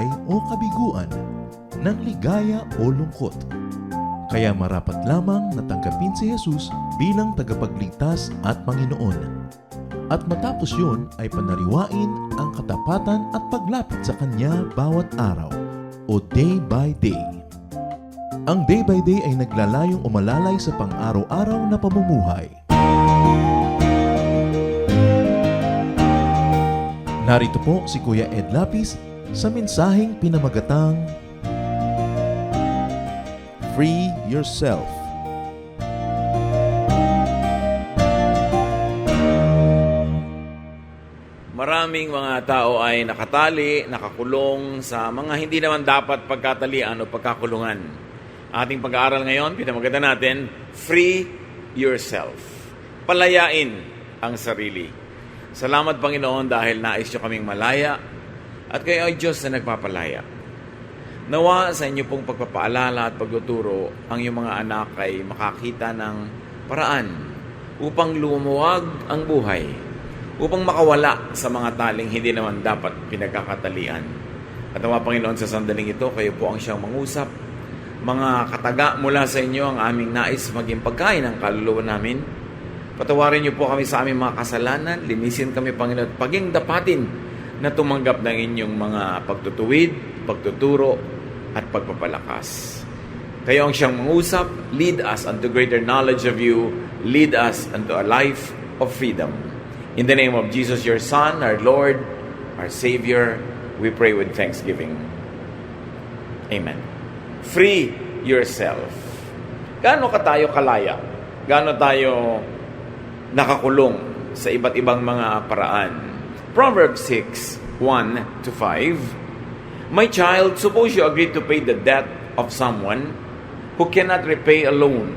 buhay o kabiguan, ng ligaya o lungkot. Kaya marapat lamang na tanggapin si Jesus bilang tagapagligtas at Panginoon. At matapos yun ay panariwain ang katapatan at paglapit sa Kanya bawat araw o day by day. Ang day by day ay naglalayong umalalay sa pang-araw-araw na pamumuhay. Narito po si Kuya Ed Lapis sa mensaheng pinamagatang Free Yourself. Maraming mga tao ay nakatali, nakakulong sa mga hindi naman dapat pagkatalian o pagkakulungan. Ating pag-aaral ngayon, pinamagatan natin, Free Yourself. Palayain ang sarili. Salamat Panginoon dahil nais nyo kaming malaya at kayo ay Diyos na nagpapalaya. Nawa sa inyo pong pagpapaalala at pagtuturo ang iyong mga anak ay makakita ng paraan upang lumuwag ang buhay, upang makawala sa mga taling hindi naman dapat pinagkakatalian. At nawa Panginoon sa sandaling ito, kayo po ang siyang mangusap. Mga kataga mula sa inyo ang aming nais maging pagkain ng kaluluwa namin. Patawarin niyo po kami sa aming mga kasalanan. Linisin kami, Panginoon, at paging dapatin na tumanggap ng inyong mga pagtutuwid, pagtuturo, at pagpapalakas. Kayo ang siyang mangusap. Lead us unto greater knowledge of you. Lead us unto a life of freedom. In the name of Jesus, your Son, our Lord, our Savior, we pray with thanksgiving. Amen. Free yourself. Gaano ka tayo kalaya? Gaano tayo nakakulong sa iba't ibang mga paraan? Proverbs 6:1-5. My child, suppose you agree to pay the debt of someone who cannot repay a loan.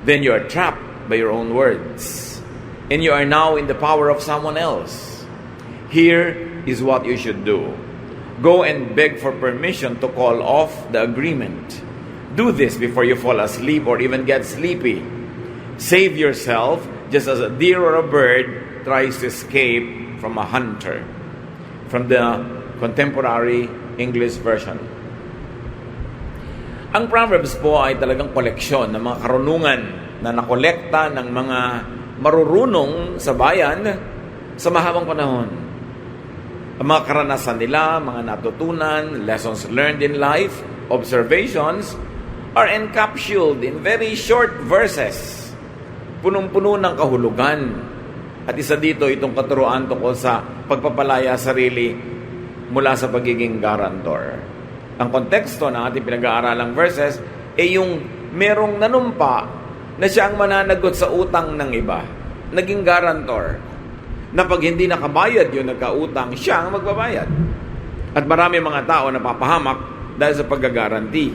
Then you are trapped by your own words, and you are now in the power of someone else. Here is what you should do. Go and beg for permission to call off the agreement. Do this before you fall asleep or even get sleepy. Save yourself just as a deer or a bird tries to escape from a hunter. From the Contemporary English Version. Ang Proverbs po ay talagang koleksyon ng mga karunungan na nakolekta ng mga marurunong sa bayan sa mahabang panahon. Ang mga karanasan nila, mga natutunan, lessons learned in life, observations, are encapsulated in very short verses. Punong-puno ng kahulugan. At isa dito itong katuruan tungkol sa pagpapalaya sarili mula sa pagiging guarantor. Ang konteksto ng ating pinag-aaralang verses ay yung merong nanumpa na siya ang mananagot sa utang ng iba. Naging guarantor. Na pag hindi nakabayad yung nagkautang, siya ang magbabayad. At marami mga tao napapahamak dahil sa paggaguarantee.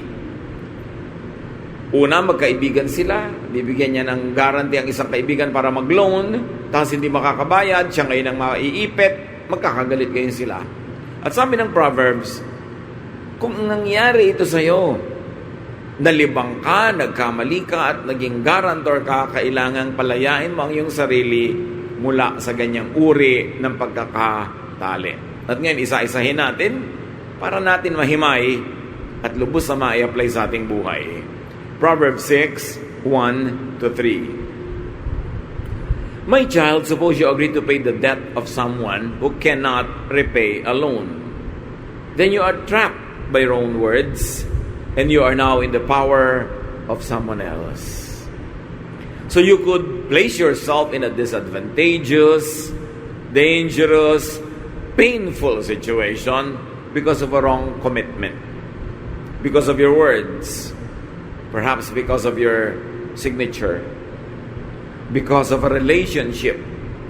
Una, magkaibigan sila. Bibigyan niya ng guarantee ang isang kaibigan para mag-loan. Tapos hindi makakabayad. Siya ngayon ang maiipit. Magkakagalit ngayon sila. At sabi ng Proverbs, kung nangyari ito sa'yo, nalibang ka, nagkamali ka, at naging guarantor ka, kailangang palayain mo ang iyong sarili mula sa ganyang uri ng pagkakatali. At ngayon, isa-isahin natin para natin mahimay at lubos na ma-apply sa ating buhay. Proverbs 6:1-3. My child, suppose you agree to pay the debt of someone who cannot repay a loan. Then you are trapped by your own words, and you are now in the power of someone else. So you could place yourself in a disadvantageous, dangerous, painful situation because of a wrong commitment, because of your words, perhaps because of your signature, because of a relationship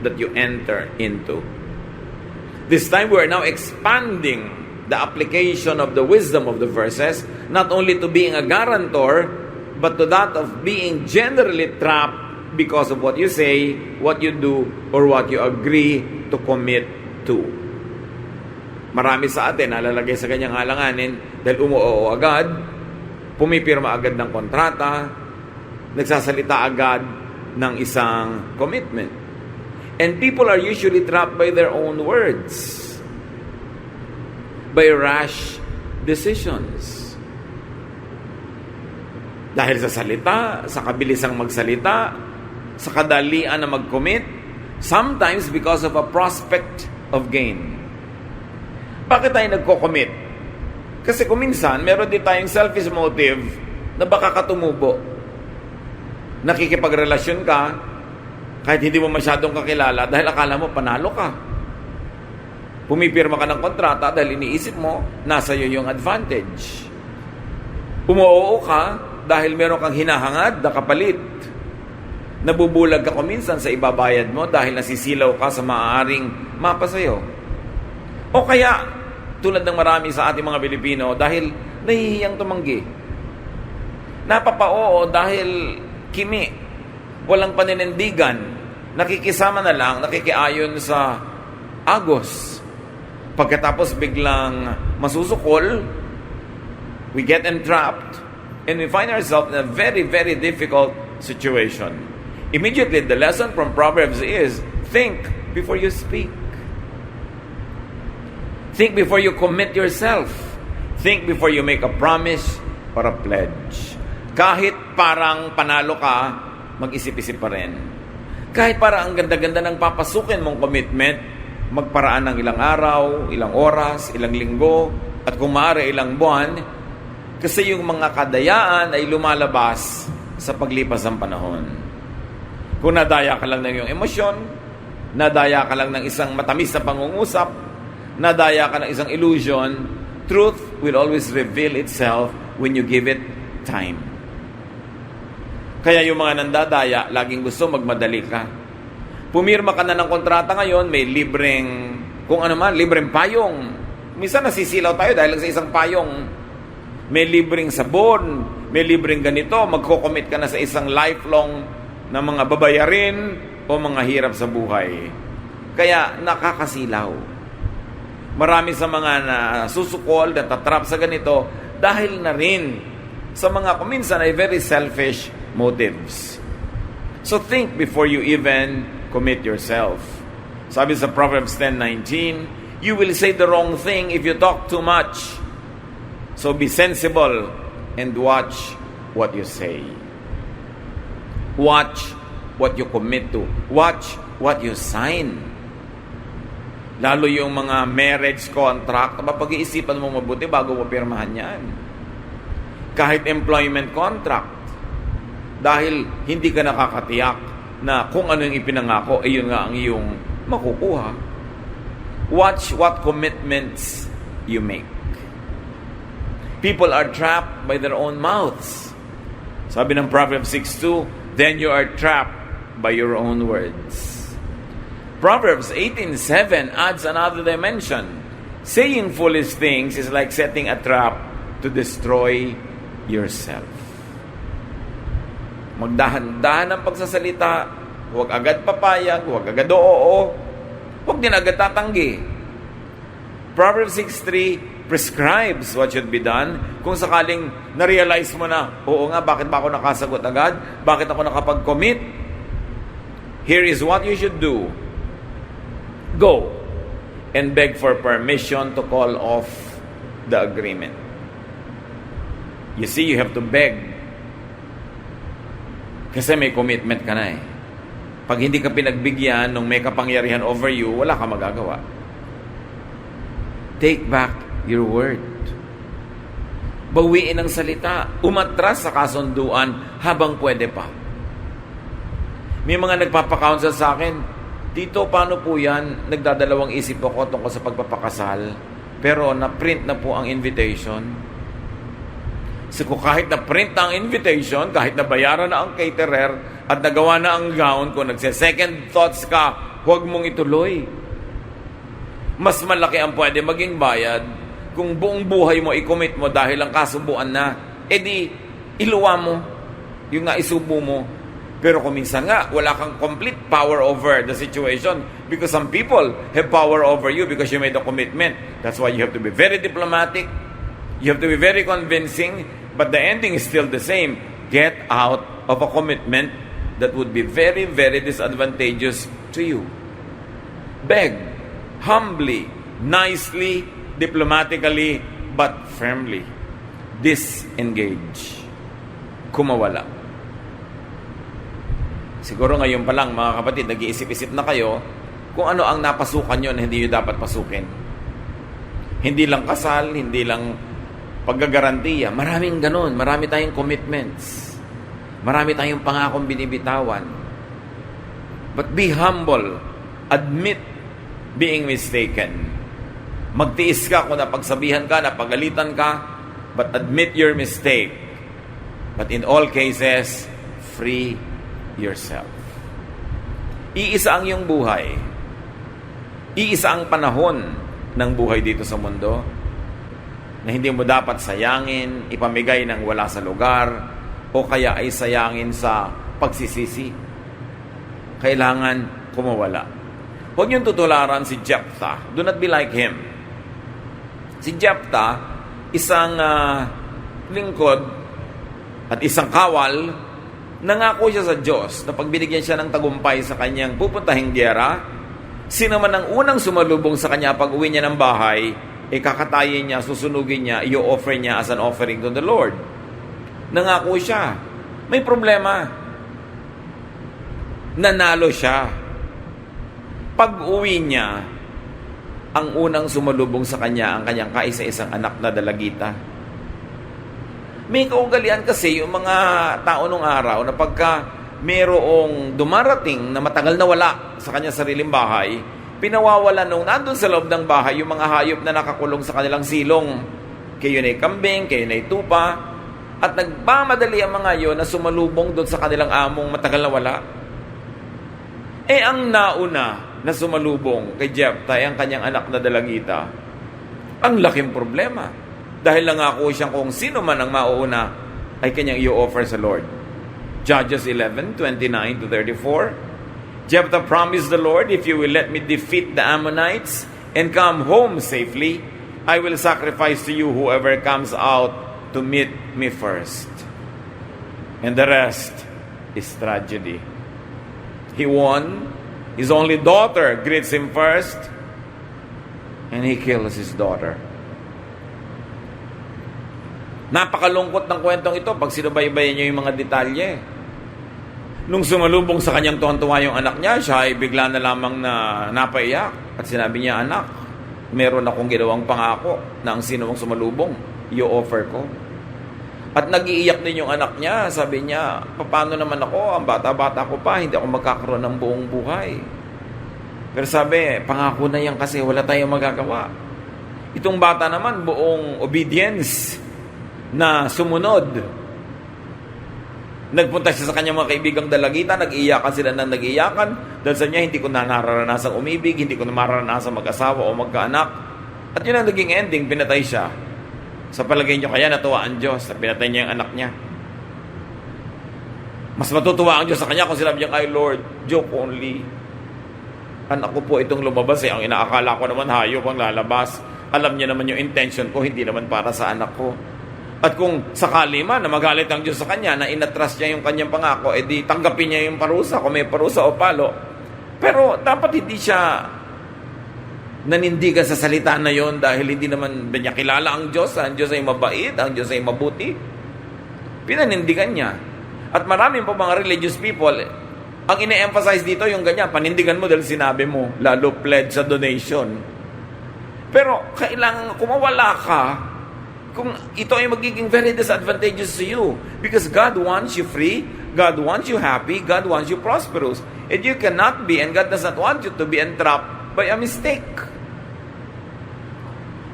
that you enter into. This time we are now expanding the application of the wisdom of the verses, not only to being a guarantor, but to that of being generally trapped because of what you say, what you do, or what you agree to commit to. Marami sa atin nalalagay sa kanyang alanganin dahil umuoo agad, pumipirma agad ng kontrata, nagsasalita agad ng isang commitment. And people are usually trapped by their own words. by rash decisions. Dahil sa salita, sa kabilisang magsalita, sa kadalian na mag-commit, sometimes because of a prospect of gain. Bakit tayo nagko-commit? Kasi kuminsan, meron din tayong selfish motive na baka katumubo. Nakikipagrelasyon ka, kahit hindi mo masyadong kakilala, dahil akala mo panalo ka. Pumipirma ka ng kontrata dahil iniisip mo, nasa iyo yung advantage. Umuoo ka dahil meron kang hinahangad na kapalit. Nabubulag ka kuminsan sa ibabayad mo dahil nasisilaw ka sa maaaring mapa sa'yo. O kaya, tulad ng marami sa ating mga Pilipino, dahil nahihiyang tumanggi. Napapa-oo dahil kimi, walang paninindigan, nakikisama na lang, nakikiayon sa agos. Pagkatapos biglang masusukol, we get entrapped, and we find ourselves in a very, very difficult situation. Immediately, the lesson from Proverbs is, think before you speak. Think before you commit yourself. Think before you make a promise or a pledge. Kahit parang panalo ka, mag-isip-isip pa rin. Kahit parang ang ganda-ganda ng papasukin mong commitment, magparaan ng ilang araw, ilang oras, ilang linggo, at kung maaari ilang buwan, kasi yung mga kadayaan ay lumalabas sa paglipas ng panahon. Kung nadaya ka lang ng iyong emosyon, nadaya ka lang ng isang matamis na pangungusap, nadaya ka ng isang illusion, truth will always reveal itself when you give it time. Kaya yung mga nandadaya, laging gusto magmadali ka. Pumirma ka na ng kontrata ngayon, may libreng, kung ano man, libreng payong. Minsan nasisilaw tayo dahil sa isang payong. May libreng sabon, may libreng ganito, magko-commit ka na sa isang lifelong na mga babayarin o mga hirap sa buhay. Kaya nakakasilaw. Marami sa mga nasusukol, natatrap sa ganito dahil na rin sa mga kuminsan ay very selfish motives. So think before you even commit yourself. Sabi sa Proverbs 10:19, you will say the wrong thing if you talk too much. So be sensible and watch what you say. Watch what you commit to. Watch what you sign. Lalo yung mga marriage contract, mapag-iisipan mo mabuti bago mo pirmahan yan. Kahit employment contract, dahil hindi ka nakakatiyak na kung ano yung ipinangako, ay yun nga ang iyong makukuha. Watch what commitments you make. People are trapped by their own mouths. Sabi ng Proverbs 6:2, then you are trapped by your own words. Proverbs 18:7 adds another dimension. Saying foolish things is like setting a trap to destroy yourself. Magdahan-dahan ang pagsasalita, huwag agad papayag, huwag agad oo, huwag din agad tatanggi. Proverbs 6:3 prescribes what should be done. Kung sakaling na-realize mo na, oo nga, bakit ba ako nakasagot agad? Bakit ako nakapag-commit? Here is what you should do. Go and beg for permission to call off the agreement. You see, you have to beg. Kasi may commitment ka na eh. Pag hindi ka pinagbigyan nung may kapangyarihan over you, wala ka magagawa. Take back your word. Bawiin ang salita. Umatras sa kasunduan habang pwede pa. May mga nagpapakounsel sa akin, Tito, paano po yan? Nagdadalawang isip ako tungkol sa pagpapakasal. Pero na-print na po ang invitation. So kung kahit na-print na ang invitation, kahit nabayaran na ang caterer, at nagawa na ang gown, kung nagse-second thoughts ka, huwag mong ituloy. Mas malaki ang pwede maging bayad kung buong buhay mo, i-commit mo dahil ang kasubuan na, edi, iluwa mo, yung nga isubo mo. Pero kung minsan nga, wala kang complete power over the situation because some people have power over you because you made a commitment. That's why you have to be very diplomatic. You have to be very convincing, but the ending is still the same. Get out of a commitment that would be very, very disadvantageous to you. Beg, humbly, nicely, diplomatically, but firmly. Disengage. Kumawala. Siguro ngayon pa lang, mga kapatid, nag-iisip-isip na kayo kung ano ang napasukan nyo na hindi nyo dapat pasukin. Hindi lang kasal, hindi lang paggagarantiya. Maraming ganun. Marami tayong commitments. Marami tayong pangakong binibitawan. But be humble. Admit being mistaken. Magtiis ka kung napagsabihan ka, napagalitan ka, but admit your mistake. But in all cases, free yourself. Iisa ang iyong buhay. Iisa ang panahon ng buhay dito sa mundo na hindi mo dapat sayangin, ipamigay ng wala sa lugar, o kaya ay sayangin sa pagsisisi. Kailangan kumawala. Huwag niyong tutularan si Jephthah. Do not be like him. Si Jephthah, isang lingkod at isang kawal, nangako siya sa Diyos na pag binigyan siya ng tagumpay sa kanyang pupuntahing giyera, sino man ang unang sumalubong sa kanya pag uwi niya ng bahay, kakatayin niya, susunugin niya, i-offer niya as an offering to the Lord. Nangako siya. May problema. Nanalo siya. Pag uwi niya, ang unang sumalubong sa kanya ang kanyang kaisa-isang anak na dalagita. May kaugalian kasi yung mga tao nung araw na pagka mayroong dumarating na matagal na wala sa kanyang sariling bahay, pinawawalan nung nandun sa loob ng bahay yung mga hayop na nakakulong sa kanilang silong. Kayo na'y kambing, kayo na'y tupa, at nagmamadali ang mga yon na sumalubong doon sa kanilang among matagal na wala. Ang nauna na sumalubong kay Jephthah ay ang kanyang anak na dalagita. Ang laking problema. Dahil nangako siyang kung sino man ang mauuna ay kanyang i-offer sa Lord. Judges 11:29-34. Jephthah promised the Lord, if you will let me defeat the Ammonites and come home safely, I will sacrifice to you whoever comes out to meet me first. And the rest is tragedy. He won. His only daughter greets him first, and he kills his daughter. Napakalungkot ng kwentong ito pag sinubaybayan niyo yung mga detalye. Nung sumalubong sa kanyang tuwan-tuwa yung anak niya, siya ay bigla na lamang na napaiyak. At sinabi niya, anak, meron akong ginawang pangako na ang sino mong sumalubong, i-offer ko. At nag-iiyak din yung anak niya. Sabi niya, paano naman ako? Ang bata-bata ko pa, hindi ako magkakaroon ng buong buhay. Pero sabi, pangako na yan kasi wala tayong magagawa. Itong bata naman, buong obedience na sumunod. Nagpunta siya sa kanyang mga kaibigang dalagita, nag-iiyakan sila ng nag-iiyakan, dahil sa niya, hindi ko na naranasang umibig, hindi ko na maranasang mag-asawa o magkaanak. At yun ang naging ending, pinatay siya. Sa palagay niyo kaya natuwa ang Diyos at pinatay niya yung anak niya. Mas matutuwa ang Diyos sa kanya kung sinabi niya, ay Lord, joke only. Anak ko po itong lumabas ang inaakala ko naman hayop ang lalabas. Alam niya naman yung intention ko, hindi naman para sa anak ko. At kung sakali man na magalit ang Diyos sa kanya, na inatras niya yung kanyang pangako, di tanggapin niya yung parusa, kung may parusa o palo. Pero dapat hindi siya nanindigan sa salita na yon dahil hindi naman niya kilala ang Diyos ay mabait, ang Diyos ay mabuti. Pinanindigan niya. At maraming po mga religious people, ang ine-emphasize dito yung ganyan, panindigan mo dahil sinabi mo, lalo pledge sa donation. Pero kailangan kumawala ka kung ito ay magiging very disadvantageous to you. Because God wants you free, God wants you happy, God wants you prosperous. And you cannot be, and God does not want you to be entrapped by a mistake.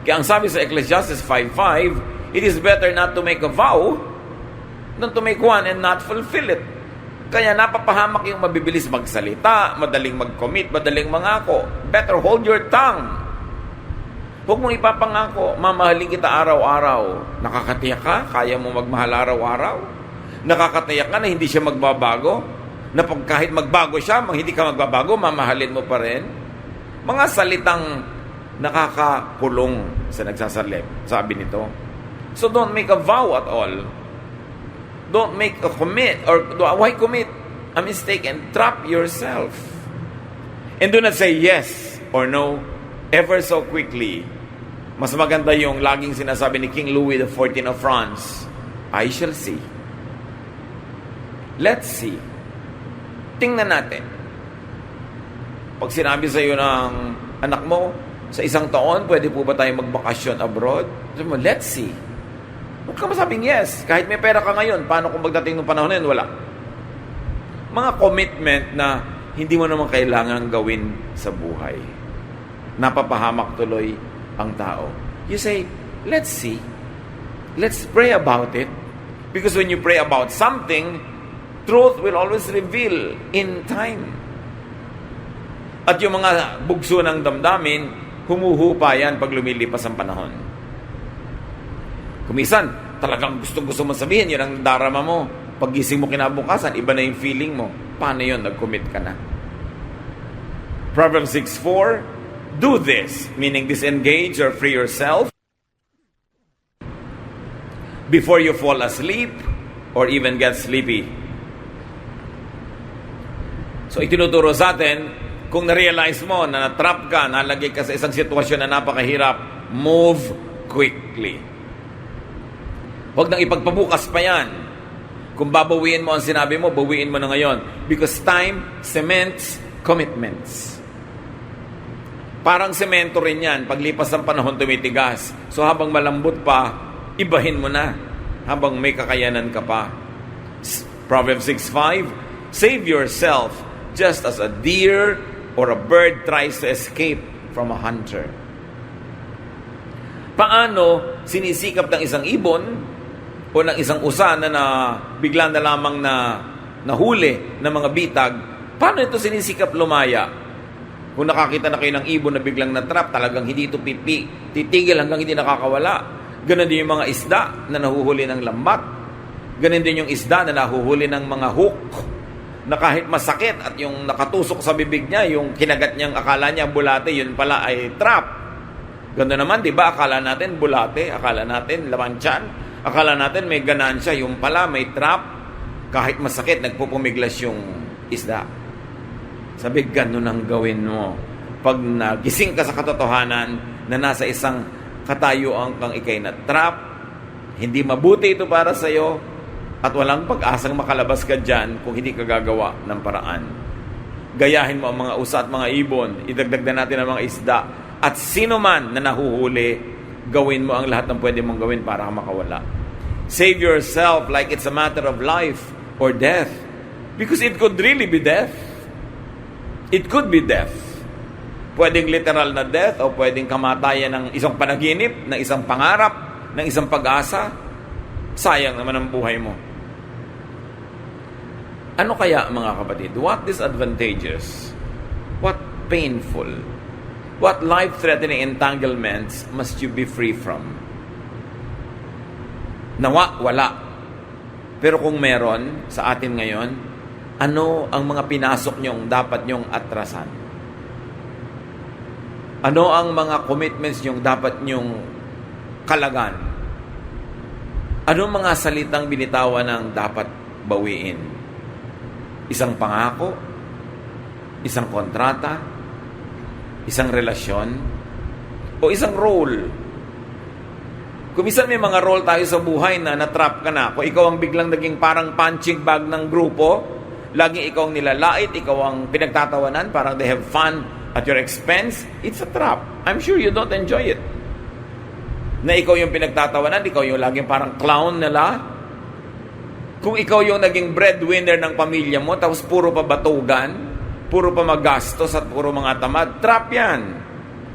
Kaya ang sabi sa Ecclesiastes 5:5, it is better not to make a vow than to make one and not fulfill it. Kaya napapahamak yung mabibilis magsalita, madaling mag-commit, madaling mangako. Better hold your tongue. Huwag mong ipapangako, mamahalin kita araw-araw. Nakakatiyak ka? Kaya mo magmahal araw-araw? Nakakatiyak ka na hindi siya magbabago? Na pag kahit magbago siya, hindi ka magbabago, mamahalin mo pa rin? Mga salitang nakakakulong sa nagsasalip, sabi nito. So don't make a vow at all. Don't make a commit, or why commit a mistake and trap yourself? And do not say yes or no ever so quickly Mas maganda yung laging sinasabi ni King Louis XIV of France, I shall see. Let's see. Tingnan natin. Pag sinabi sa iyo ng anak mo, sa isang taon, pwede po ba tayo magbakasyon abroad? Sabi mo, let's see. Huwag ka masabing yes. Kahit may pera ka ngayon, paano kung magdating ng panahon na yun? Wala. Mga commitment na hindi mo naman kailangan gawin sa buhay. Napapahamak tuloy ang tao. You say, let's see. Let's pray about it. Because when you pray about something, truth will always reveal in time. At yung mga bugso ng damdamin, humuhupa yan pag lumilipas ang panahon. Kumisan, talagang gusto mo sabihin, yun ang darama mo. Paggising mo kinabukasan, iba na yung feeling mo. Paano yun? Nag-commit ka na. Proverbs 6:4, do this, meaning disengage or free yourself before you fall asleep or even get sleepy. So itinuturo sa atin, kung na-realize mo na na-trap ka, nalagay ka sa isang sitwasyon na napakahirap, move quickly. Huwag nang ipagpabukas pa yan. Kung babawiin mo ang sinabi mo, bawiin mo na ngayon. Because time cements commitments. Parang semento rin yan. Paglipas ng panahon, tumitigas. So habang malambot pa, ibahin mo na. Habang may kakayanan ka pa. Proverbs 6:5, save yourself just as a deer or a bird tries to escape from a hunter. Paano sinisikap ng isang ibon o ng isang usa na bigla na lamang na nahuli ng mga bitag, paano ito sinisikap lumaya? Kung nakakita na kayo ng ibon na biglang na-trap, talagang hindi ito titigil hanggang hindi nakakawala. Ganon din yung mga isda na nahuhuli ng lambat. Ganon din yung isda na nahuhuli ng mga hook na kahit masakit at yung nakatusok sa bibig niya, yung kinagat niyang akala niya bulate, yun pala ay trap. Ganda naman, di ba? Akala natin bulate, akala natin laman tiyan, akala natin may ganansya, yung pala may trap. Kahit masakit, nagpupumiglas yung isda. Sabi, gano'n ang gawin mo. Pag nagising ka sa katotohanan na nasa isang katayuan kang ikay na trap, hindi mabuti ito para sa iyo at walang pag-asang makalabas ka dyan kung hindi ka gagawa ng paraan. Gayahin mo ang mga usa at mga ibon, idagdag na natin ang mga isda, at sino man na nahuhuli, gawin mo ang lahat ng pwede mong gawin para makawala. Save yourself like it's a matter of life or death. Because it could really be death. It could be death. Pwedeng literal na death o pwedeng kamatayan ng isang panaginip, ng isang pangarap, ng isang pag-asa. Sayang naman ang buhay mo. Ano kaya mga kapatid? What disadvantages? What painful? What life-threatening entanglements must you be free from? Nawa, wala. Pero kung meron sa atin ngayon, ano ang mga pinasok nyong dapat nyong atrasan? Ano ang mga commitments nyong dapat nyong kalagan? Ano mga salitang binitawan ng dapat bawiin? Isang pangako? Isang kontrata? Isang relasyon? O isang role? Kung minsan may mga role tayo sa buhay na natrap ka na, kung ikaw ang biglang naging parang punching bag ng grupo, laging ikaw ang nilalait, ikaw ang pinagtatawanan, parang they have fun at your expense, it's a trap. I'm sure you don't enjoy it. Na ikaw yung pinagtatawanan, ikaw yung laging parang clown nila. Kung ikaw yung naging breadwinner ng pamilya mo, tapos puro pa batugan, puro pa magastos at puro mga tamad, trap yan.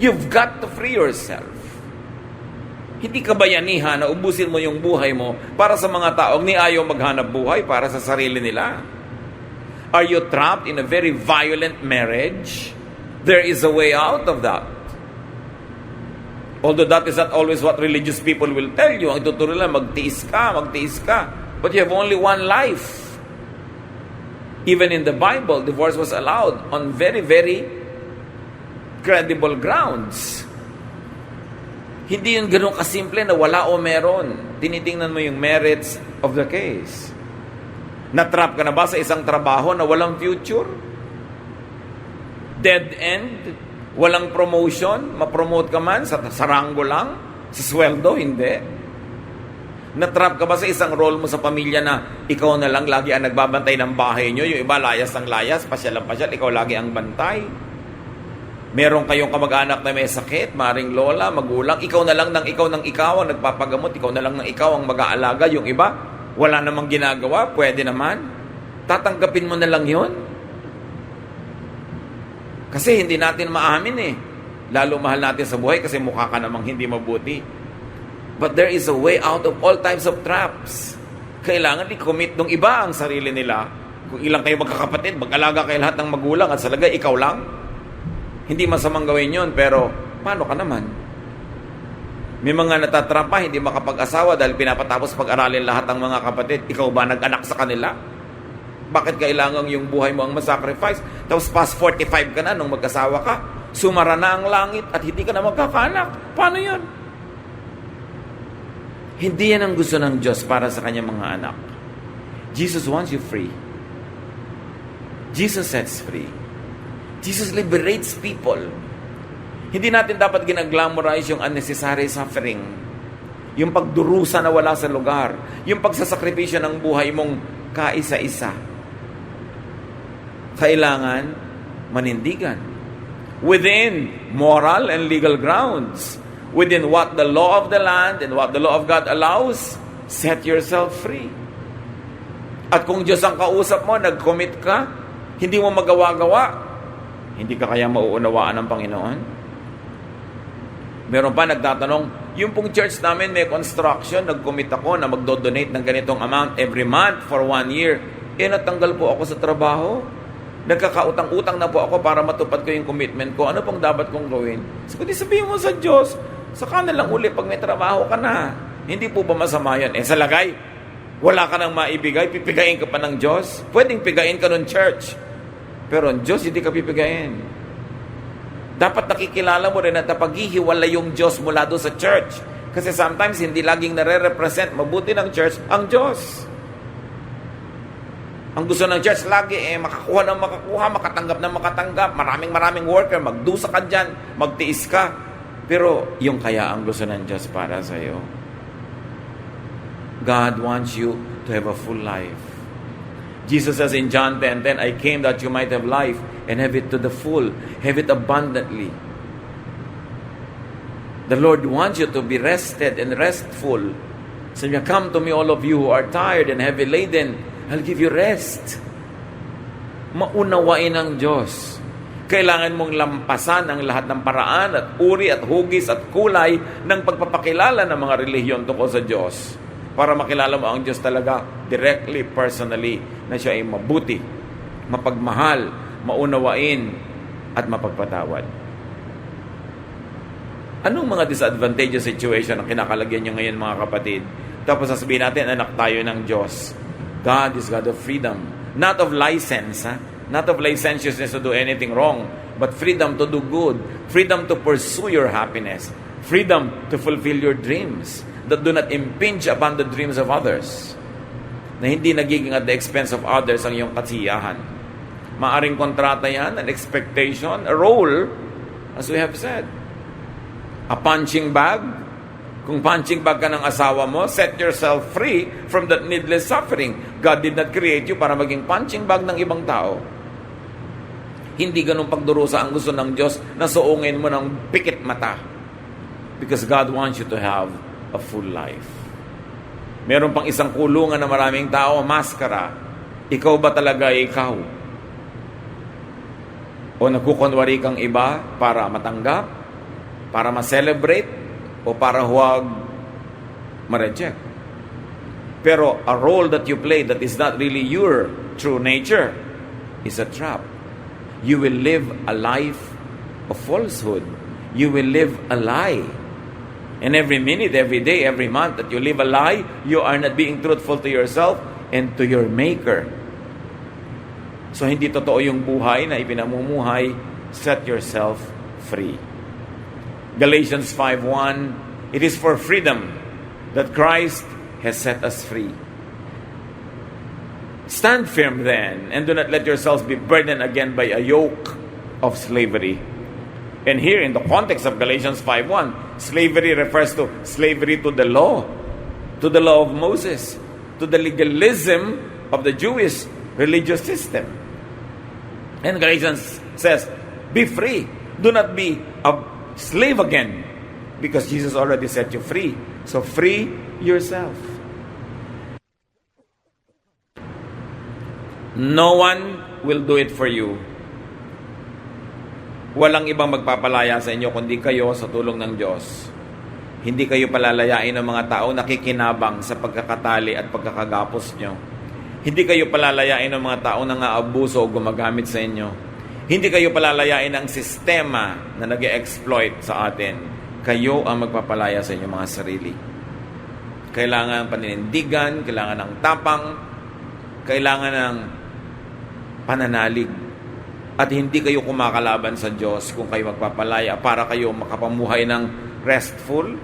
You've got to free yourself. Hindi ka bayanihan na ubusin mo yung buhay mo para sa mga taong ni ayaw maghanap buhay para sa sarili nila. Are you trapped in a very violent marriage? There is a way out of that. Although that is not always what religious people will tell you. Ang tuturo lang, magtiis ka. But you have only one life. Even in the Bible, divorce was allowed on very, very credible grounds. Hindi yun ganun kasimple na wala o meron. Tinitingnan mo yung merits of the case. Natrap ka na ba sa isang trabaho na walang future? Dead end? Walang promotion, ma-promote ka man sa saranggo lang, sa sweldo, hindi. Natrap ka ba sa isang role mo sa pamilya na ikaw na lang lagi ang nagbabantay ng bahay nyo, yung iba layas ng layas, pasyal ang pasyal, ikaw lagi ang bantay? Meron kayong kamag-anak na may sakit, maring lola, magulang, ikaw na lang ng ikaw ang nagpapagamot, ikaw na lang ng ikaw ang mag-aalaga, yung iba, wala namang ginagawa, pwede naman. Tatanggapin mo na lang yon. Kasi hindi natin maamin eh. Lalo mahal natin sa buhay kasi mukha ka namang hindi mabuti. But there is a way out of all types of traps. Kailangan i-commit ng iba ang sarili nila. Kung ilang kayo magkakapatid, mag-alaga kayo lahat ng magulang at sa lagay, ikaw lang. Hindi masamang gawin yon, pero paano ka naman? May mga natatrampa, hindi makapag-asawa dahil pinapatapos pag-aralin lahat ng mga kapatid. Ikaw ba nag-anak sa kanila? Bakit kailangan yung buhay mo ang masacrifice? Tapos past 45 ka na nung mag-asawa ka, sumara na ang langit at hindi ka na magkakaanak. Paano yun? Hindi yan ang gusto ng Diyos para sa kanyang mga anak. Jesus wants you free. Jesus sets free. Jesus liberates people. Hindi natin dapat ginaglamorize yung unnecessary suffering. Yung pagdurusa na wala sa lugar. Yung pagsasakripisyo ng buhay mong kaisa-isa. Kailangan manindigan. Within moral and legal grounds. Within what the law of the land and what the law of God allows, set yourself free. At kung Diyos ang kausap mo, nag-commit ka, hindi mo magawa-gawa, hindi ka kaya mauunawaan ng Panginoon? Meron pa nagtatanong, yung pong church namin may construction, nag-commit ako na magdo-donate ng ganitong amount every month for 1 year. Natanggal po ako sa trabaho. Nagkakautang-utang na po ako para matupad ko yung commitment ko. Ano pong dapat kong gawin? Sabihin mo sa Diyos, saka na lang uli pag may trabaho ka na. Hindi po ba masama yan? Sa lagay, wala ka nang maibigay, pipigayin ka pa ng Diyos. Pwedeng pigayin ka ng church. Pero ang Diyos, hindi ka pipigayin. Dapat nakikilala mo rin na napaghihiwala yung Diyos mula doon sa church. Kasi sometimes, hindi laging nare-represent mabuti ng church ang Diyos. Ang gusto ng church lagi makakuha ng makakuha, makatanggap ng makatanggap, maraming worker, magdusa ka dyan, magtiis ka. Pero yung kaya ang gusto ng Diyos para sa iyo. God wants you to have a full life. Jesus says in John 10:10, I came that you might have life and have it to the full, have it abundantly. The Lord wants you to be rested and restful. So come to me all of you who are tired and heavy laden, I'll give you rest. Maunawain ng Diyos. Kailangan mong lampasan ang lahat ng paraan at uri at hugis at kulay ng pagpapakilala ng mga relihiyon tungkol sa Diyos. Para makilala mo ang Diyos talaga directly, personally, na siya ay mabuti, mapagmahal, maunawain, at mapagpatawad. Anong mga disadvantageous situation ang kinakalagyan nyo ngayon mga kapatid? Tapos sasabihin natin, anak tayo ng Diyos. God is God of freedom. Not of license, not of licentiousness to do anything wrong, but freedom to do good. Freedom to pursue your happiness. Freedom to fulfill your dreams that do not impinge upon the dreams of others. Na hindi nagiging at the expense of others ang iyong kasiyahan. Maaring kontrata yan, an expectation, a role, as we have said. A punching bag. Kung punching bag ka ng asawa mo, set yourself free from that needless suffering. God did not create you para maging punching bag ng ibang tao. Hindi ganun pagdurusa ang gusto ng Diyos na suungin mo ng pikit mata. Because God wants you to have a full life. Meron pang isang kulungan na maraming tao, maskara. Ikaw ba talaga ikaw? O nagkukunwari kang iba para matanggap? Para ma-celebrate? O para huwag ma-reject. Pero a role that you play that is not really your true nature is a trap. You will live a life of falsehood. You will live a lie. And every minute, every day, every month that you live a lie, you are not being truthful to yourself and to your Maker. So hindi totoo yung buhay na ipinamumuhay. Set yourself free. Galatians 5:1, it is for freedom that Christ has set us free. Stand firm then, and do not let yourselves be burdened again by a yoke of slavery. And here, in the context of Galatians 5:1, slavery refers to slavery to the law of Moses, to the legalism of the Jewish religious system. And Galatians says, be free. Do not be a slave again, because Jesus already set you free. So free yourself. No one will do it for you. Walang ibang magpapalaya sa inyo kundi kayo sa tulong ng Diyos. Hindi kayo palalayain ng mga tao nakikinabang sa pagkakatali at pagkakagapos nyo. Hindi kayo palalayain ng mga tao na aabuso o gumagamit sa inyo. Hindi kayo palalayain ng sistema na nag-exploit sa atin. Kayo ang magpapalaya sa inyong mga sarili. Kailangan paninindigan, kailangan ng tapang, kailangan ng pananalig. At hindi kayo kumakalaban sa Diyos kung kayo magpapalaya para kayo makapamuhay ng restful,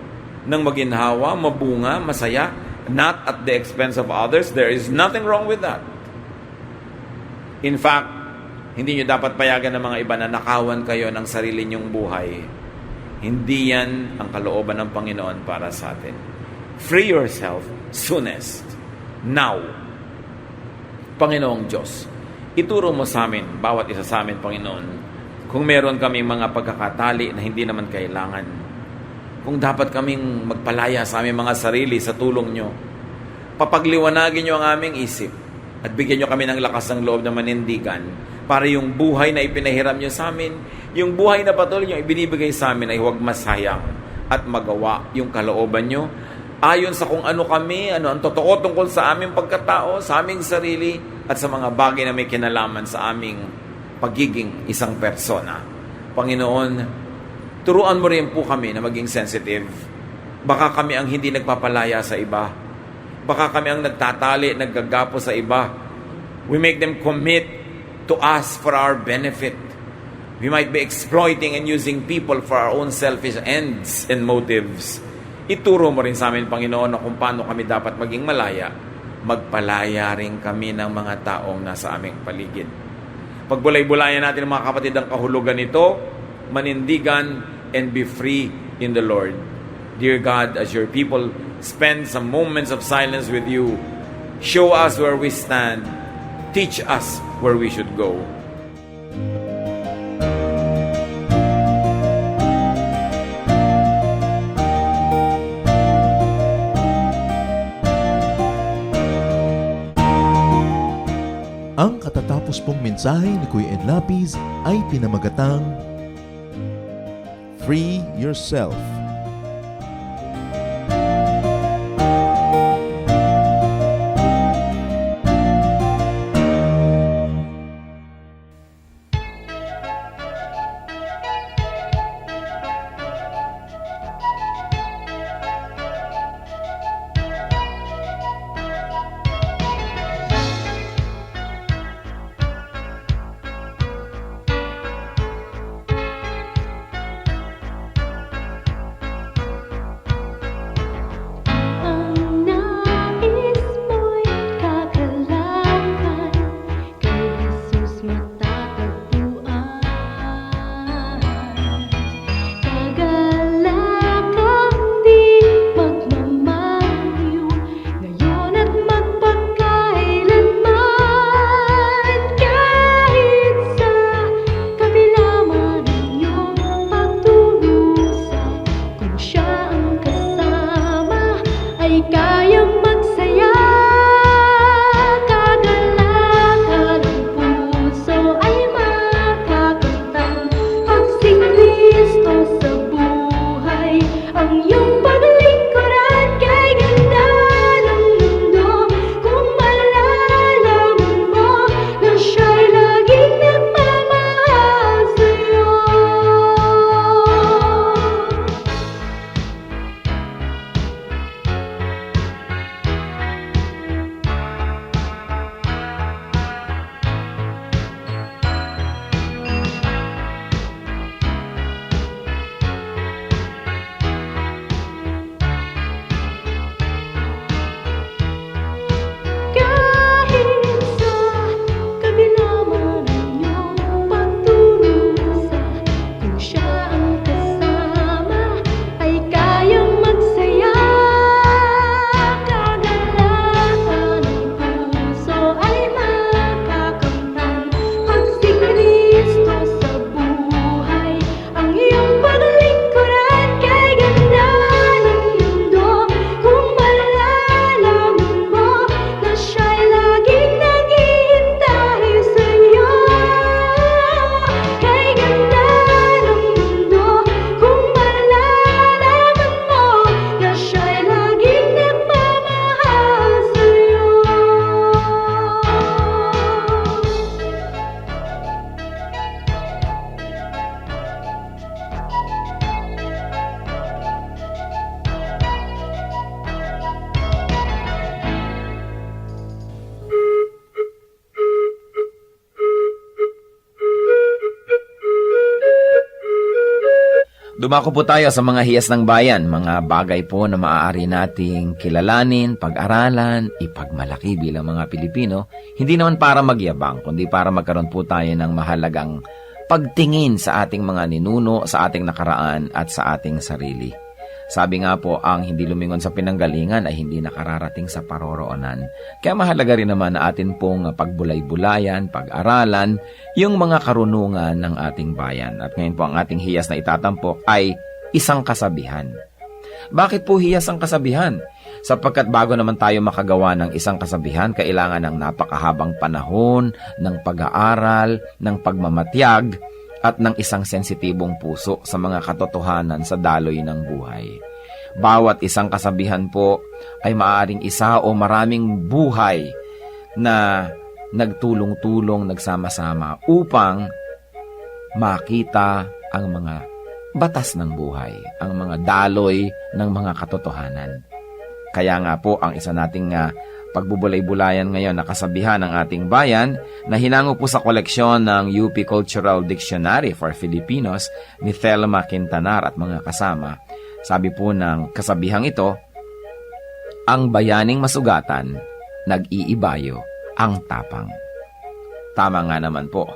ng maginhawa, mabunga, masaya, not at the expense of others. There is nothing wrong with that. In fact, hindi nyo dapat payagan ng mga iba na nakawan kayo ng sarili nyong buhay. Hindi yan ang kalooban ng Panginoon para sa atin. Free yourself soonest. Now. Panginoong Diyos, ituro mo sa amin, bawat isa sa amin, Panginoon, kung meron kaming mga pagkakatali na hindi naman kailangan. Kung dapat kaming magpalaya sa aming mga sarili sa tulong nyo, papagliwanagin nyo ang aming isip at bigyan nyo kami ng lakas ng loob na manindigan para yung buhay na ipinahiram nyo sa amin, yung buhay na patuloy nyo ibinibigay sa amin ay huwag masayang at magawa yung kalooban nyo ayon sa kung ano kami, ano ang totoo tungkol sa aming pagkatao, sa aming sarili, at sa mga bagay na may kinalaman sa aming pagiging isang persona. Panginoon, turuan mo rin po kami na maging sensitive. Baka kami ang hindi nagpapalaya sa iba. Baka kami ang nagtatali, naggagapo sa iba. We make them commit to us for our benefit. We might be exploiting and using people for our own selfish ends and motives. Ituro mo rin sa amin, Panginoon, na kung paano kami dapat maging malaya, magpalaya rin kami ng mga taong nasa aming paligid. Pagbulay-bulayan natin mga kapatid ang kahulugan nito, manindigan and be free in the Lord. Dear God, as your people spend some moments of silence with you, show us where we stand, teach us where we should go. Ang katatapos pong mensahe ni Kuya Ed Lapis ay pinamagatang Free Yourself. Dumako po tayo sa mga hiyas ng bayan, mga bagay po na maaari nating kilalanin, pag-aralan, ipagmalaki bilang mga Pilipino, hindi naman para magyabang, kundi para magkaroon po tayo ng mahalagang pagtingin sa ating mga ninuno, sa ating nakaraan at sa ating sarili. Sabi nga po, ang hindi lumingon sa pinanggalingan ay hindi nakararating sa paroroonan. Kaya mahalaga rin naman na atin pong pagbulay-bulayan, pag-aralan, yung mga karunungan ng ating bayan. At ngayon po ang ating hiyas na itatampok ay isang kasabihan. Bakit po hiyas ang kasabihan? Sapagkat bago naman tayo makagawa ng isang kasabihan, kailangan ng napakahabang panahon, ng pag-aaral, ng pagmamatyag, at ng isang sensitibong puso sa mga katotohanan sa daloy ng buhay. Bawat isang kasabihan po ay maaaring isa o maraming buhay na nagtulong-tulong, nagsama-sama upang makita ang mga batas ng buhay, ang mga daloy ng mga katotohanan. Kaya nga po ang isa nating pagbubulay-bulayan ngayon na kasabihan ng ating bayan na hinango po sa koleksyon ng UP Cultural Dictionary for Filipinos ni Thelma Quintanar at mga kasama. Sabi po ng kasabihang ito, ang bayaning masugatan, nag-iibayo ang tapang. Tama nga naman po.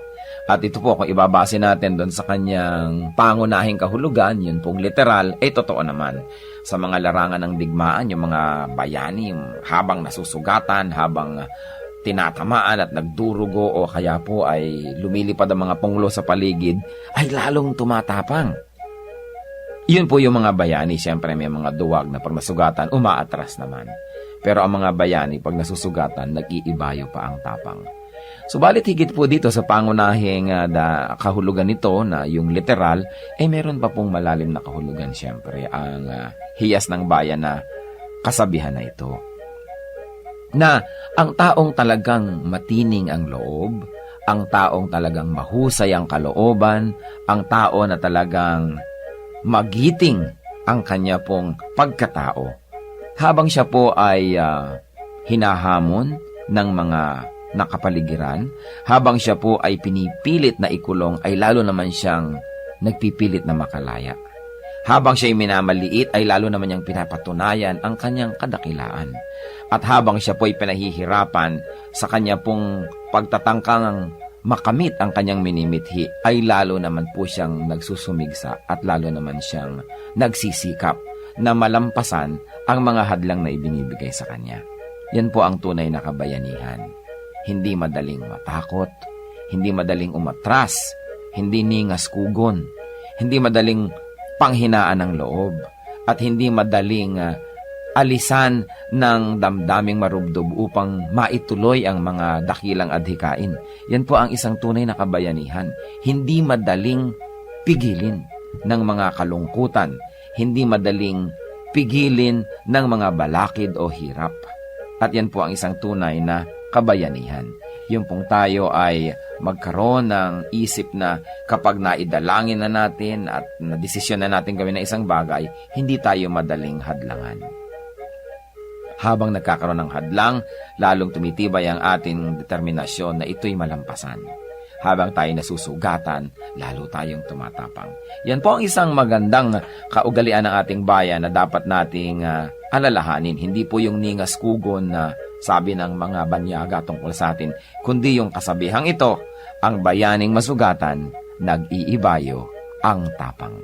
At ito po, kung ibabase natin doon sa kanyang pangunahing kahulugan, yun pong literal, totoo naman. Sa mga larangan ng digmaan, yung mga bayani, habang nasusugatan, habang tinatamaan at nagdurugo o kaya po ay lumilipad ang mga punglo sa paligid, ay lalong tumatapang. Yun po yung mga bayani, siyempre may mga duwag na pag nasugatan, umaatras naman. Pero ang mga bayani, pag nasusugatan, nag-iibayo pa ang tapang. Subalit higit po dito sa pangunahing kahulugan nito na yung literal, meron pa pong malalim na kahulugan siyempre ang hiyas ng bayan na kasabihan na ito. Na ang taong talagang matining ang loob, ang taong talagang mahusay ang kalooban, ang tao na talagang magiting ang kanya pong pagkatao, habang siya po ay hinahamon ng mga nakapaligiran, habang siya po ay pinipilit na ikulong, ay lalo naman siyang nagpipilit na makalaya. Habang siya ay minamaliit, ay lalo naman niyang pinapatunayan ang kanyang kadakilaan. At habang siya po ay pinahihirapan sa kanya pong pagtatangkang makamit ang kanyang minimithi, ay lalo naman po siyang nagsusumigsa at lalo naman siyang nagsisikap na malampasan ang mga hadlang na ibinibigay sa kanya. Yan po ang tunay na kabayanihan. Hindi madaling matakot, hindi madaling umatras, hindi ningas kugon, hindi madaling panghinaan ng loob, at hindi madaling alisan ng damdaming marubdob upang maituloy ang mga dakilang adhikain. Yan po ang isang tunay na kabayanihan. Hindi madaling pigilin ng mga kalungkutan, hindi madaling pigilin ng mga balakid o hirap. At yan po ang isang tunay na kabayanihan. Yung pong tayo ay magkaroon ng isip na kapag naidalangin na natin at nadesisyon na natin gawin na isang bagay, hindi tayo madaling hadlangan. Habang nagkakaroon ng hadlang, lalong tumitibay ang ating determinasyon na ito'y malampasan. Habang tayo nasusugatan, lalo tayong tumatapang. Yan po ang isang magandang kaugalian ng ating bayan na dapat nating alalahanin. Hindi po yung ningas kugon na sabi ng mga banyaga tungkol sa atin, kundi yung kasabihang ito, ang bayaning masugatan, nag-iibayo ang tapang.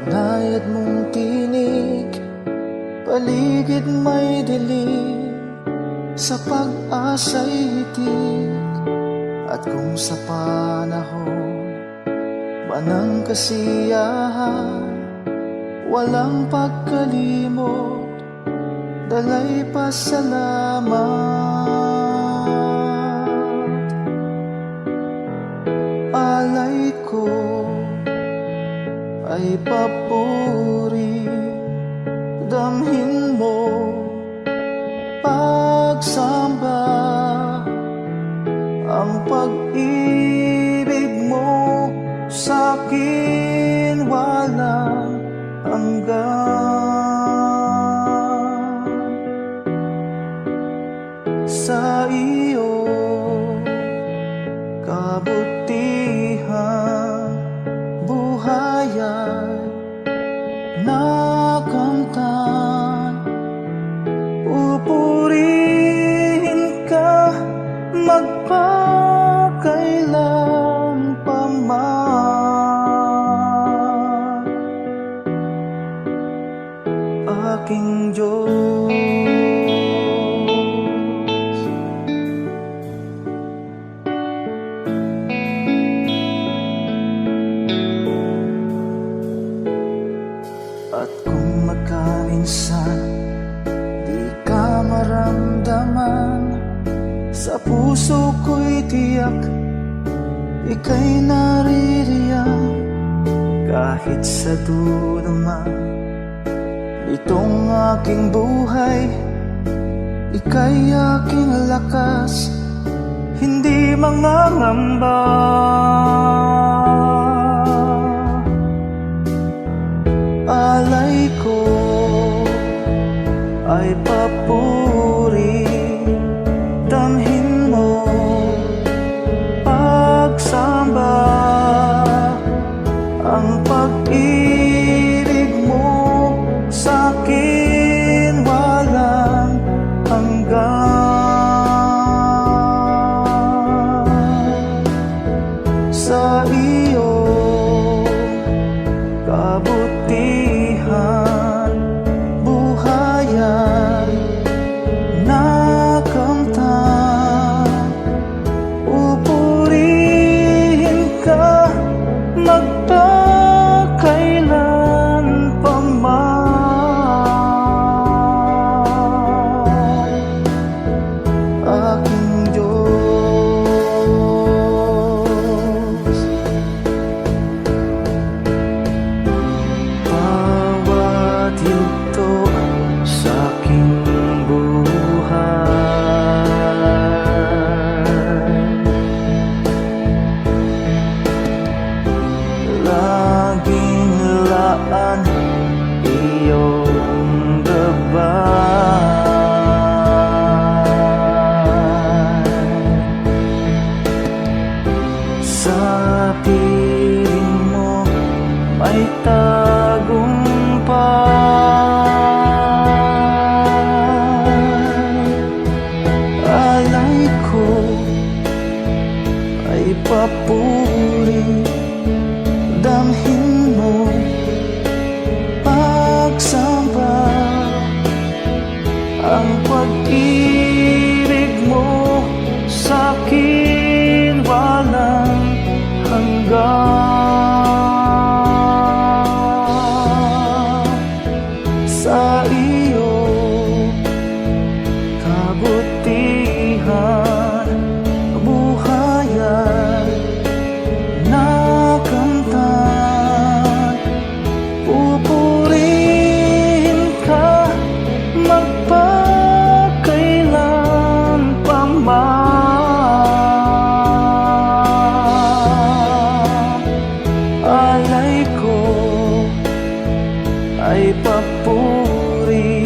Banayad mong tinig, paligid may dilim, sa pag-asa'y hitik. At kung sa panahon ba ng kasiyahan, walang pagkalimot, dalay pasalamat. Alay ko ay papuri, damhin mo pagsamba, ang pag-ibig mo sa'kin walang hanggan. Sa iyo kabutihan, buhay ay nakamtan. Pupurihin ka magpakailan pa man, aking Diyos. At kung magkaminsan di ka maramdaman, sa puso ko'y tiyak ika'y naririyan. Kahit sa dulo man itong aking buhay, ika'y aking lakas, hindi mangangamba. Alay ko ay papuri, damhin mo pagsamba, ang pag-ibig mo sa'kin walang hanggan. Sa iyo kabutihan, buhay ay nakamtan. Pupurihin ka magpakailan pa man, aking Diyos. Bawat yugto sa aking buhay, laging laan iyong gabay. Sa piling mo may tagumpay. Alay ko ay papuri, damhin mo pagsamba, ang pag-ibig mo sa'kin walang hanggan. Sa iyo kabutihan, buhay ay nakamtan. Pupurihin ka magpakailan pa man, alay ko ay papuri,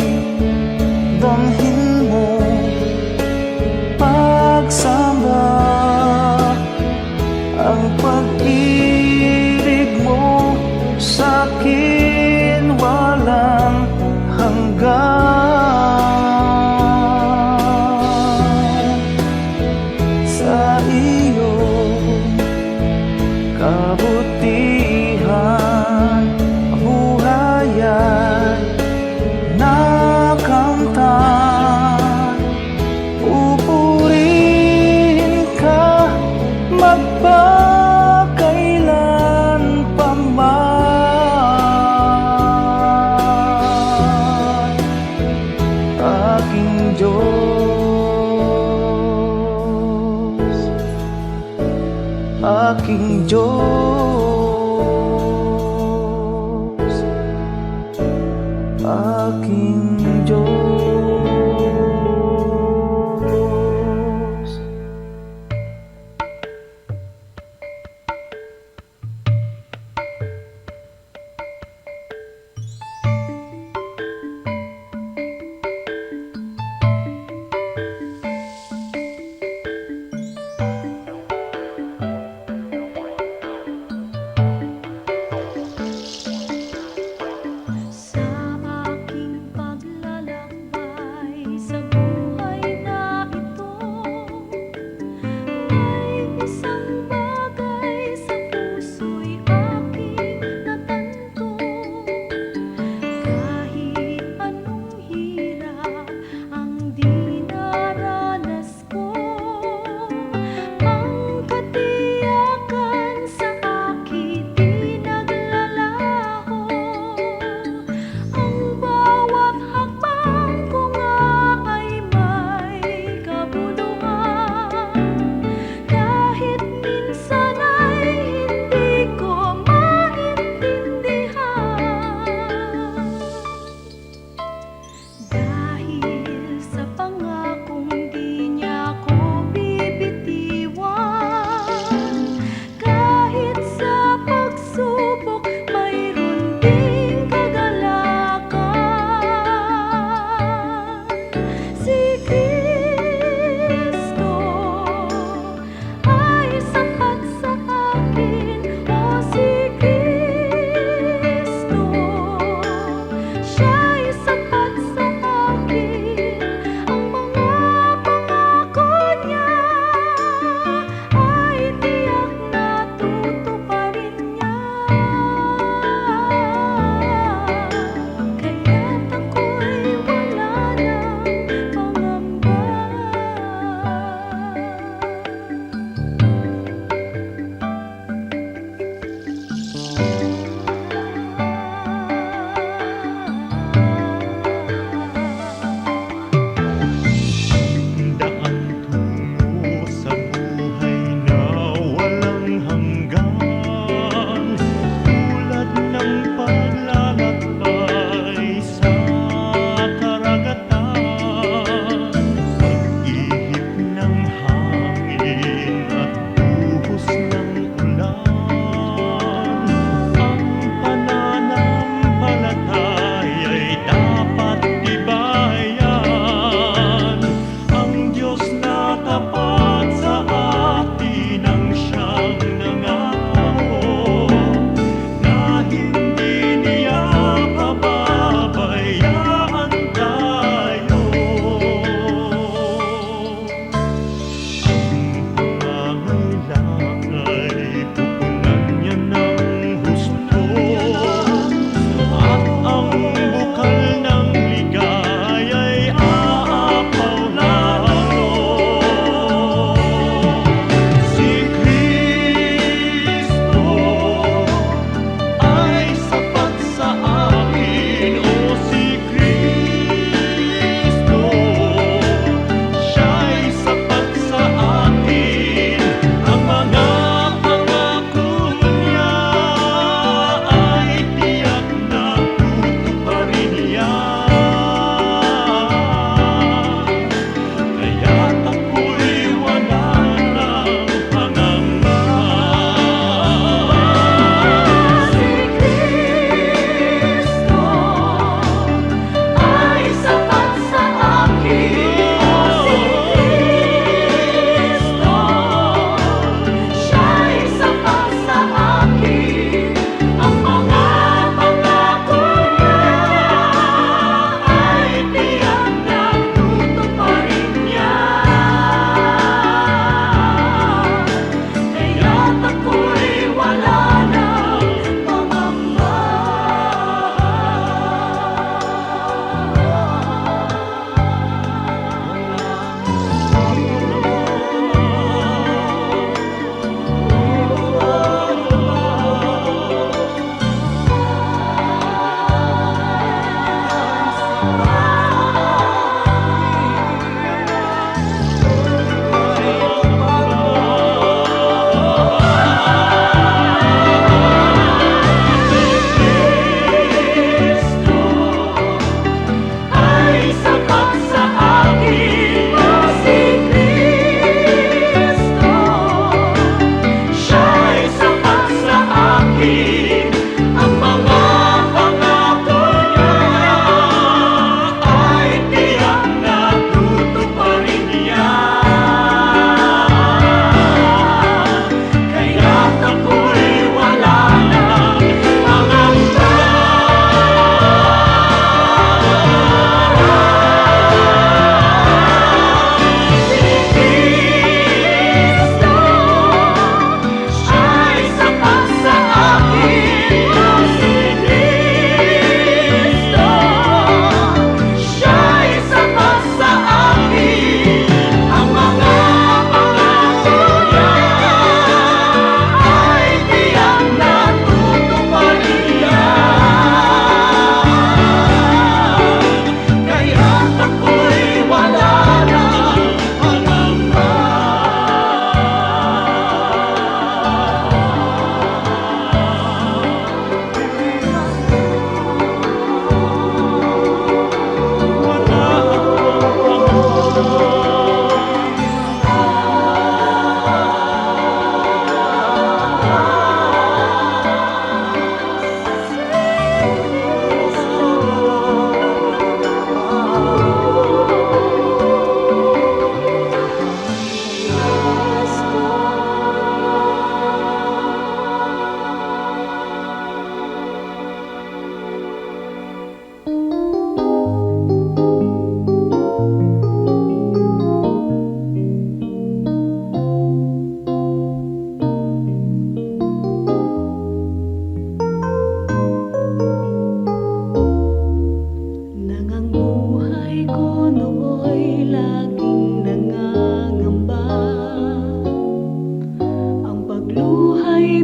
damhin mo pagsamba, ang pag-ibig mo sa'kin walang hanggan. Sa iyo kabutihan, buhay ay nakamtan. Pupurihin ka magpakailan pa man, aking Diyos, aking Diyos, aking Diyos.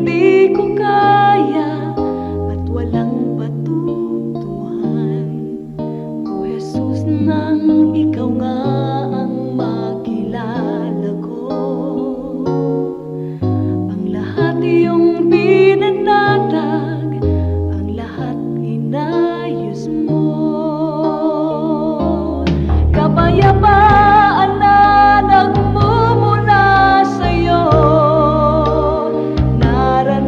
di ko kaya at walang patutuhan. O Jesus, nang ikaw nga ang makilala ko, ang lahat iyong pinanatag, ang lahat inayos mo. Kapayapaan na nagmumula sa'yo, naranasan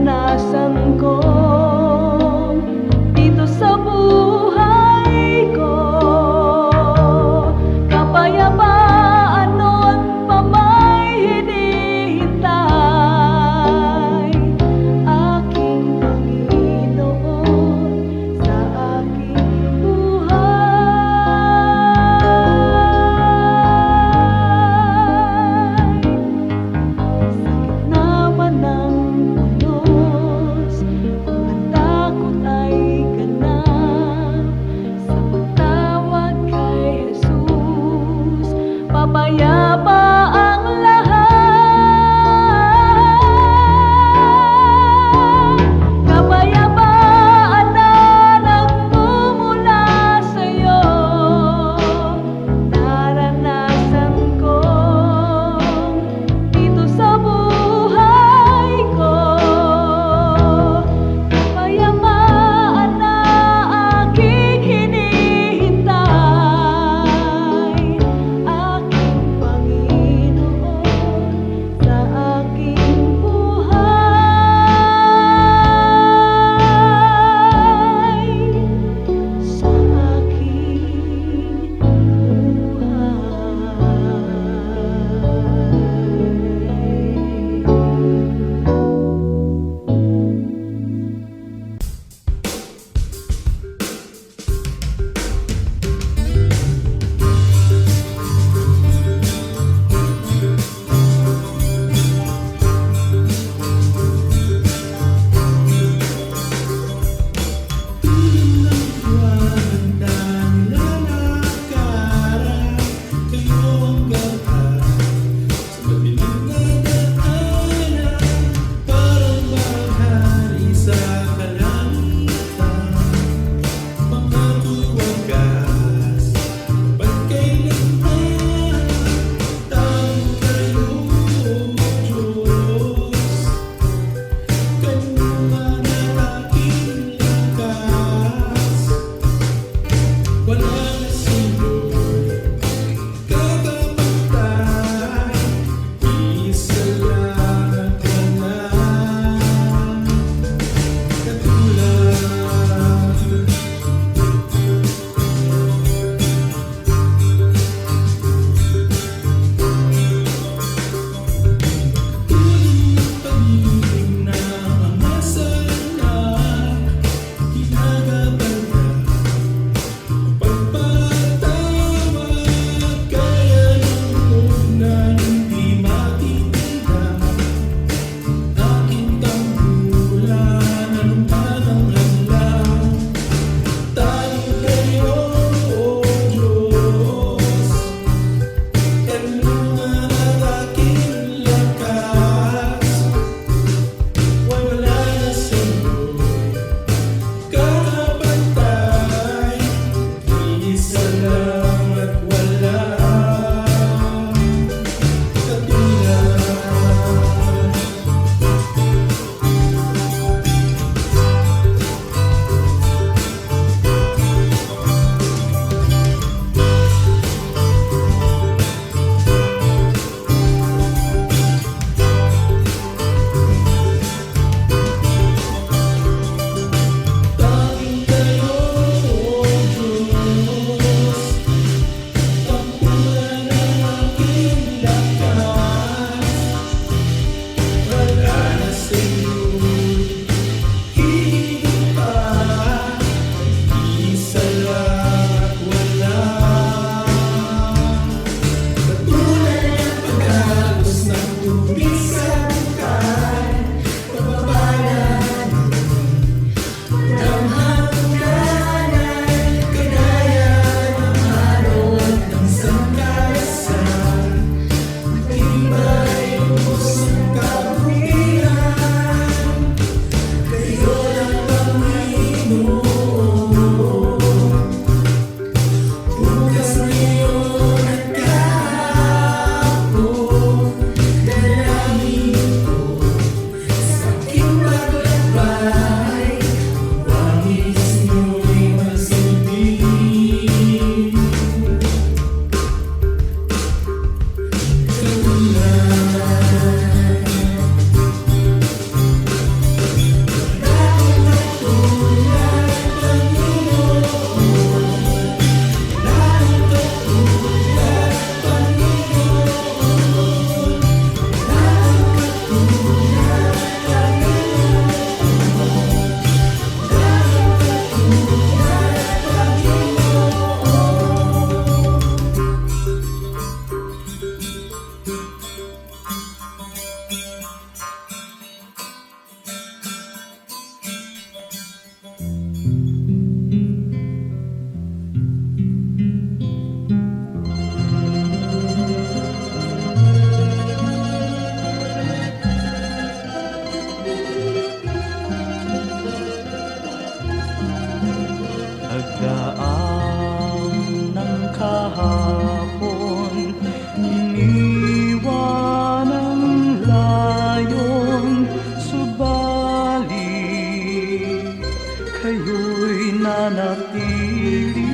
mananatili.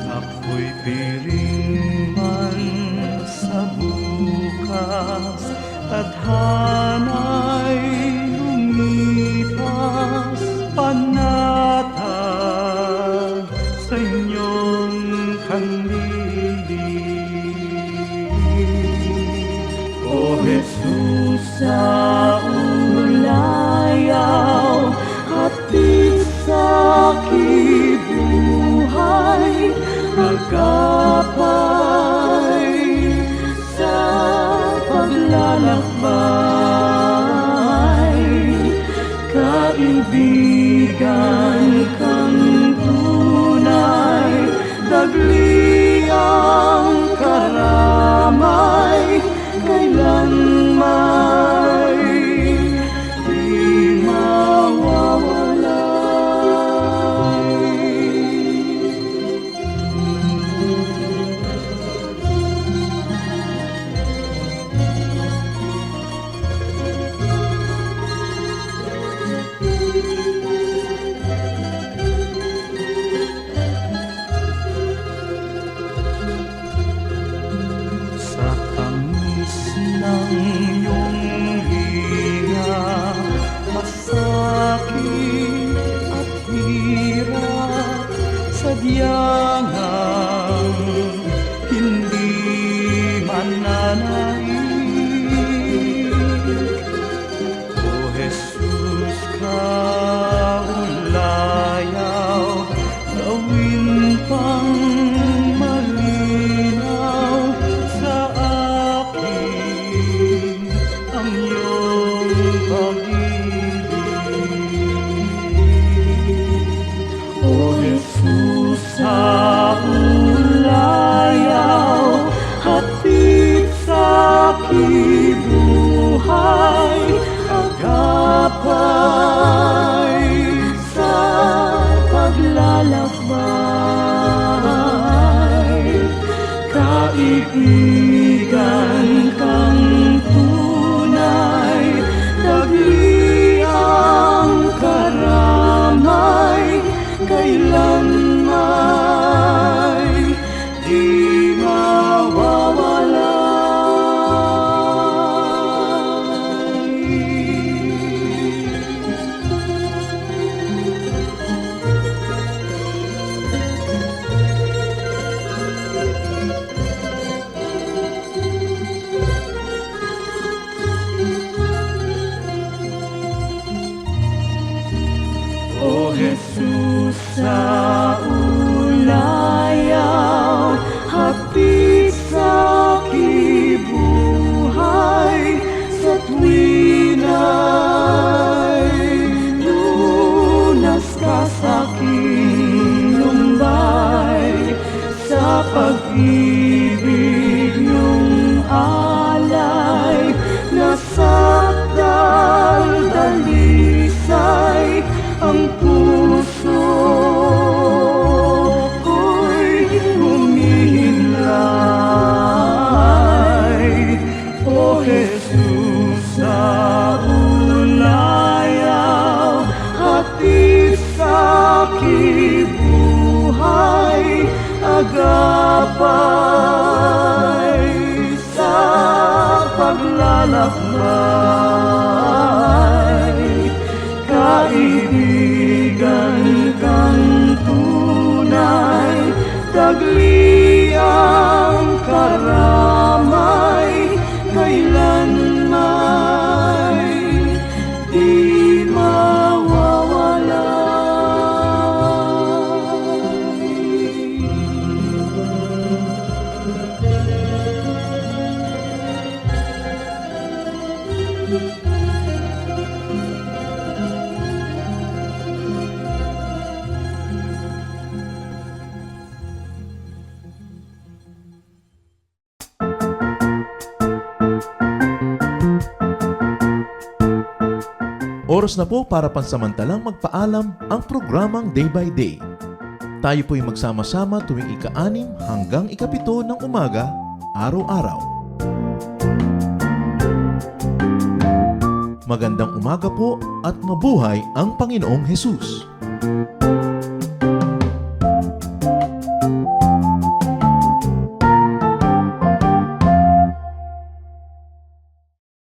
Ako'y piling man sa bukas, tadhana'y lumipas, panatag sa inyong kandili. O Jesus, sa ulayaw, hatid sa kibuhay, agapay sa paglalakbay, kaibigan kang tunay, dagli ang karamay, kailan may di sa tamis ng iyong hiya, masakit at hirap, sadyang hindi mananaig. O Jesus, kaulayaw, gawin pang malinaw sa akin ang iyong pag-ibig. O Jesus, sa ulayaw, hatid sa kibuhay, agapay sa paglalakbay, kaibigan kang tunay, dagli ang karamay, kailan may di O Jesus, sa ulayaw, hatid sa kibuhay, sa tuwina'y lunas ka sa aking lumbay, sa pag-ibig niyong alay, nasa daldalisay ang puso ko'y humihinlay. O Jesus, sa ulayaw, hatid sa kibuhay, agapay sa paglalakbay, kaibigan kang tunay, dagli ang karamay, kailan may di Oras na po para pansamantalang magpaalam ang programang Day by Day. Tayo po'y magsama-sama tuwing ika-6 hanggang ika-7 ng umaga, araw-araw. Magandang umaga po at mabuhay ang Panginoong Hesus!